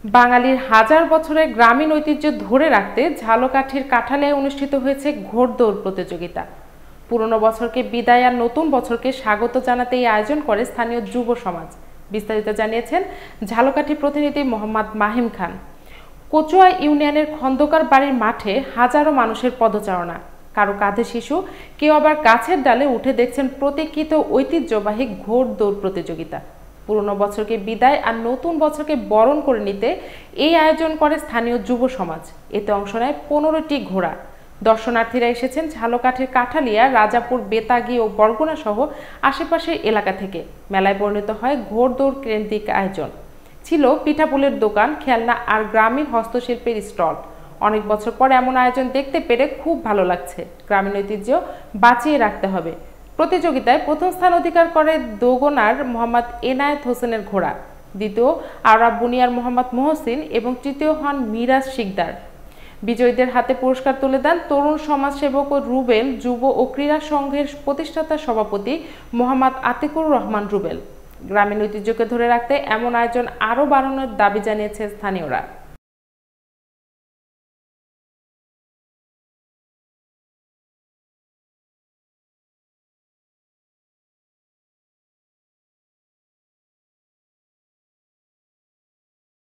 বাঙালির হাজার বছরের গ্রামীণ ঐতিহ্য ধরে রাখতে ঝালকাঠির কাঠালিয়ায় অনুষ্ঠিত হয়েছে ঘোড়দৌড় প্রতিযোগিতা। পুরনো বছরকে বিদায় আর নতুন বছরকে স্বাগত জানাতে এই আয়োজন করে স্থানীয় যুব সমাজ। বিস্তারিত জানিয়েছেন ঝালকাঠি প্রতিনিধি মোহাম্মদ মাহিম খান। কচুয়া ইউনিয়নের খন্দকার বাড়ির মাঠে হাজারো মানুষের পদচারণা, কারো কাঁধে শিশু, কেউ আবার গাছের ডালে উঠে দেখছেন প্রতীক্ষিত ঐতিহ্যবাহী ঘোড়দৌড় প্রতিযোগিতা। পুরনো বছরকে বিদায় আর নতুন বছরকে বরণ করে নিতে এই আয়োজন করে স্থানীয় যুব সমাজ। এতে অংশ নেয় 15টি ঘোড়া। দর্শনার্থীরা এসেছেন ঝালকাঠির কাঠালিয়া, রাজাপুর, বেতাগী ও বরগুনা সহ আশেপাশের এলাকা থেকে। মেলায় পরিণত হয় ঘোড়দৌড় কেন্দ্রিক আয়োজন। ছিল পিঠাপুলের দোকান, খেলনা আর গ্রামীণ হস্তশিল্পের স্টল। অনেক বছর পর এমন আয়োজন দেখতে পেরে খুব ভালো লাগছে। গ্রামীণ ঐতিহ্য বাঁচিয়ে রাখতে হবে। প্রতিযোগিতায় প্রথম স্থান অধিকার করে দোগনার মোহাম্মদ এনায়েত হোসেনের ঘোড়া, দ্বিতীয় আরব বুনিয়ার মোহাম্মদ মহসিন এবং তৃতীয় হন মিরাজ শিকদার। বিজয়ীদের হাতে পুরস্কার তুলে দেন তরুণ সমাজসেবক ও রুবেল যুব ও ক্রীড়া সংঘের প্রতিষ্ঠাতা সভাপতি মোহাম্মদ আতিকুর রহমান রুবেল। গ্রামীণ ঐতিহ্যকে ধরে রাখতে এমন আয়োজন আরও বাড়ানোর দাবি জানিয়েছে স্থানীয়রা।